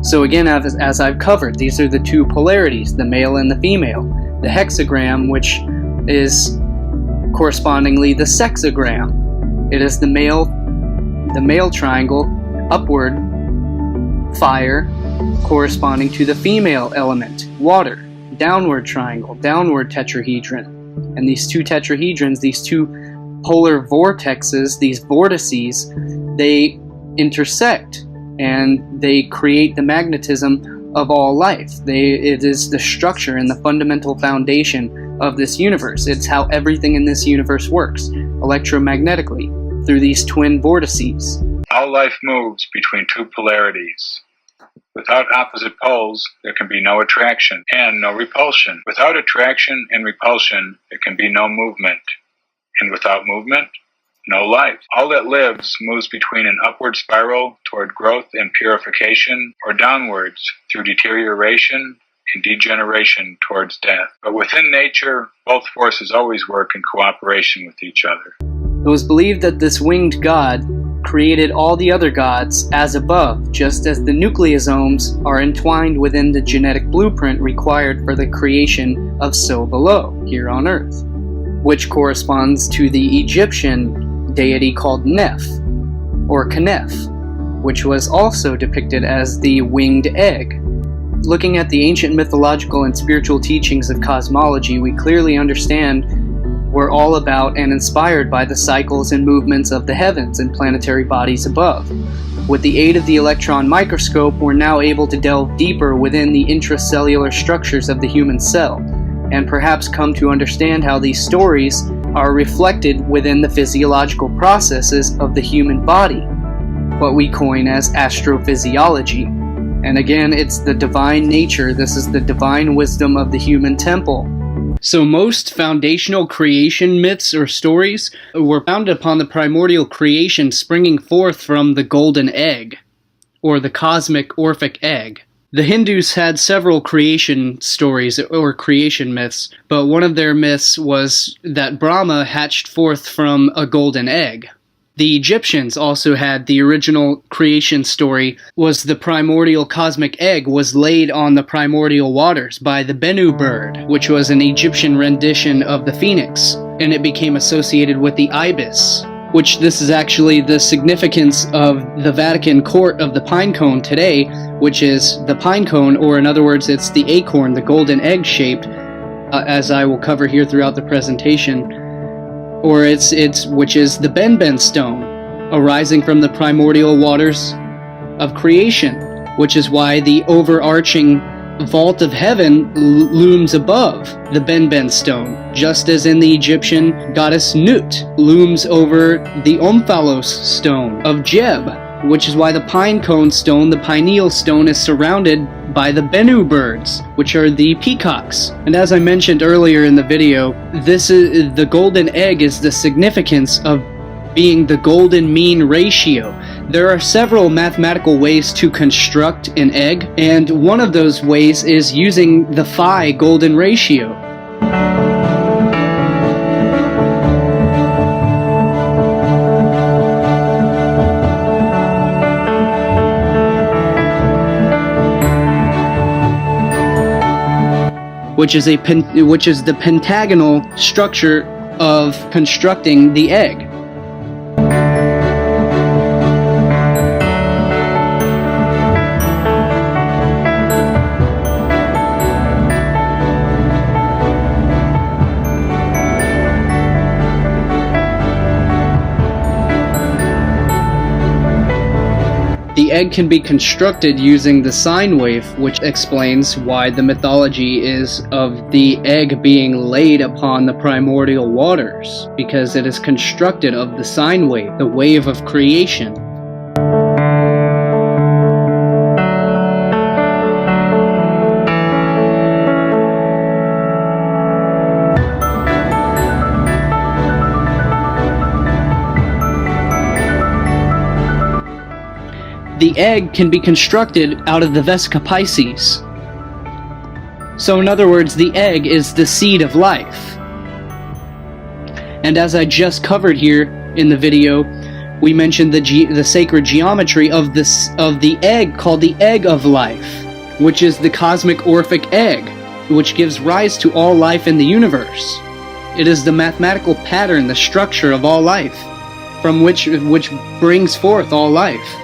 So again, as I've covered, these are the two polarities, the male and the female. The hexagram, which is correspondingly the sexagram. It is the male triangle, upward fire, corresponding to the female element, water. Downward triangle, downward tetrahedron. And these two tetrahedrons, these two polar vortexes, these vortices, they intersect and they create the magnetism of all life. It is the structure and the fundamental foundation of this universe. It's how everything in this universe works, electromagnetically, through these twin vortices. All life moves between two polarities. Without opposite poles, there can be no attraction and no repulsion. Without attraction and repulsion, there can be no movement. And without movement, no life. All that lives moves between an upward spiral toward growth and purification, or downwards through deterioration and degeneration towards death. But within nature, both forces always work in cooperation with each other. It was believed that this winged god created all the other gods as above, just as the nucleosomes are entwined within the genetic blueprint required for the creation of so below, here on Earth, which corresponds to the Egyptian deity called Neph, or Kneph, which was also depicted as the winged egg. Looking at the ancient mythological and spiritual teachings of cosmology, we clearly understand we're all about and inspired by the cycles and movements of the heavens and planetary bodies above. With the aid of the electron microscope, we're now able to delve deeper within the intracellular structures of the human cell, and perhaps come to understand how these stories are reflected within the physiological processes of the human body, what we coin as astrophysiology. And again, it's the divine nature, this is the divine wisdom of the human temple. So most foundational creation myths or stories were founded upon the primordial creation springing forth from the golden egg, or the cosmic Orphic egg. The Hindus had several creation stories or creation myths, but one of their myths was that Brahma hatched forth from a golden egg. The Egyptians also had the original creation story was the primordial cosmic egg was laid on the primordial waters by the Bennu bird, which was an Egyptian rendition of the phoenix, and it became associated with the ibis, which this is actually the significance of the Vatican court of the pine cone today, which is the pine cone, or in other words, it's the acorn, the golden egg shaped, as I will cover here throughout the presentation. Or which is the Ben stone, arising from the primordial waters of creation, which is why the overarching vault of heaven looms above the Ben stone, just as in the Egyptian goddess Nut looms over the Omphalos stone of Jeb, which is why the pine cone stone, the pineal stone, is surrounded by the Bennu birds, which are the peacocks. And as I mentioned earlier in the video, the golden egg is the significance of being the golden mean ratio. There are several mathematical ways to construct an egg, and one of those ways is using the phi golden ratio. Which is the pentagonal structure of constructing the egg. The egg can be constructed using the sine wave, which explains why the mythology is of the egg being laid upon the primordial waters, because it is constructed of the sine wave, the wave of creation. The egg can be constructed out of the Vesica Pisces. So in other words, the egg is the seed of life. And as I just covered here in the video, We mentioned the sacred geometry of the egg called the egg of life, which is the cosmic Orphic egg, which gives rise to all life in the universe. It is the mathematical pattern, the structure of all life, from which brings forth all life.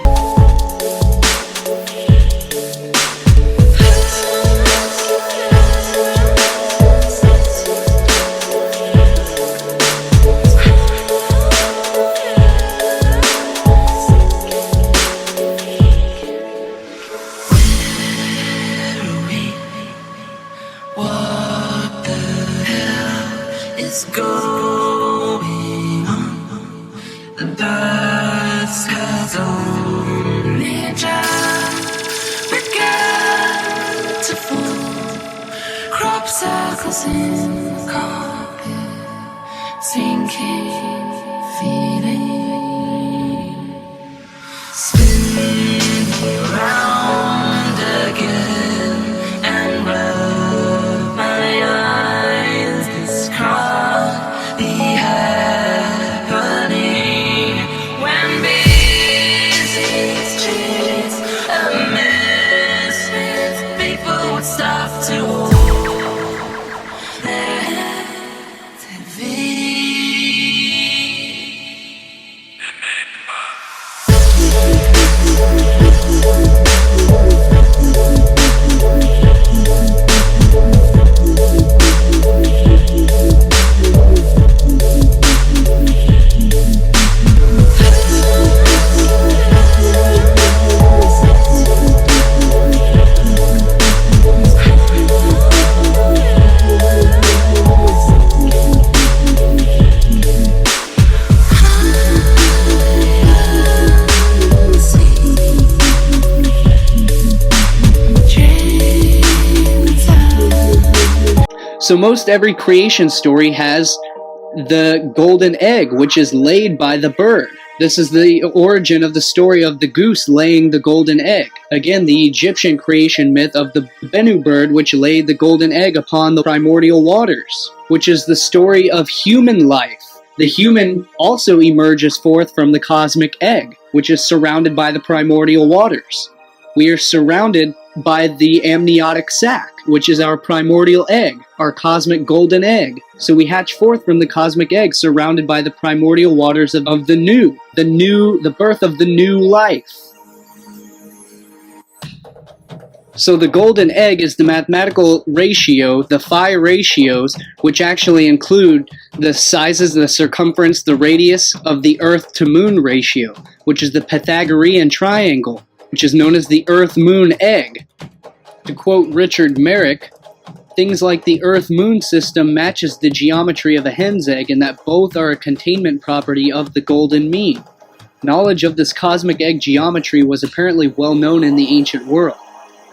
So most every creation story has the golden egg, which is laid by the bird. This is the origin of the story of the goose laying the golden egg. Again, the Egyptian creation myth of the Bennu bird, which laid the golden egg upon the primordial waters, which is the story of human life. The human also emerges forth from the cosmic egg, which is surrounded by the primordial waters. We are surrounded by the amniotic sac, which is our primordial egg, our cosmic golden egg. So we hatch forth from the cosmic egg, surrounded by the primordial waters of the birth of the new life. So the golden egg is the mathematical ratio, the phi ratios, which actually include the sizes, the circumference, the radius of the Earth to Moon ratio, which is the Pythagorean triangle, which is known as the Earth-Moon egg. To quote Richard Merrick, things like the Earth-Moon system matches the geometry of a hen's egg in that both are a containment property of the golden mean. Knowledge of this cosmic egg geometry was apparently well known in the ancient world.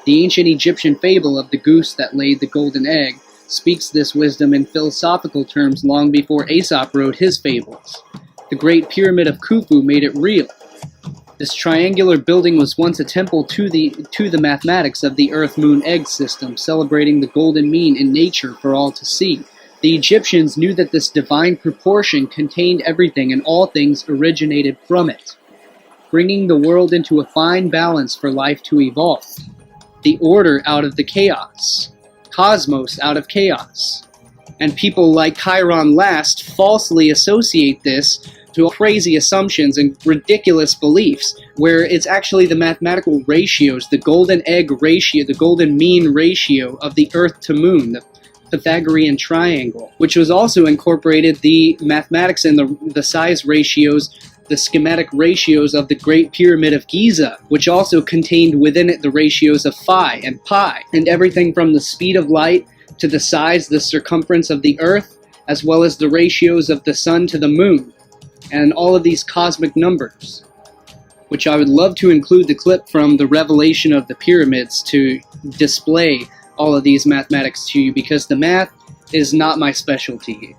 The ancient Egyptian fable of the goose that laid the golden egg speaks this wisdom in philosophical terms long before Aesop wrote his fables. The Great Pyramid of Khufu made it real. This triangular building was once a temple to the mathematics of the Earth-Moon egg system, celebrating the golden mean in nature for all to see. The Egyptians knew that this divine proportion contained everything, and all things originated from it, bringing the world into a fine balance for life to evolve. The order out of the chaos, cosmos out of chaos. And people like Chiron Last falsely associate this to crazy assumptions and ridiculous beliefs, where it's actually the mathematical ratios, the golden egg ratio, the golden mean ratio of the Earth to Moon, the Pythagorean triangle, which was also incorporated the mathematics and the size ratios, the schematic ratios of the Great Pyramid of Giza, which also contained within it the ratios of phi and pi, and everything from the speed of light to the size, the circumference of the Earth, as well as the ratios of the sun to the moon, and all of these cosmic numbers, which I would love to include the clip from the revelation of the pyramids to display all of these mathematics to you, because the math is not my specialty.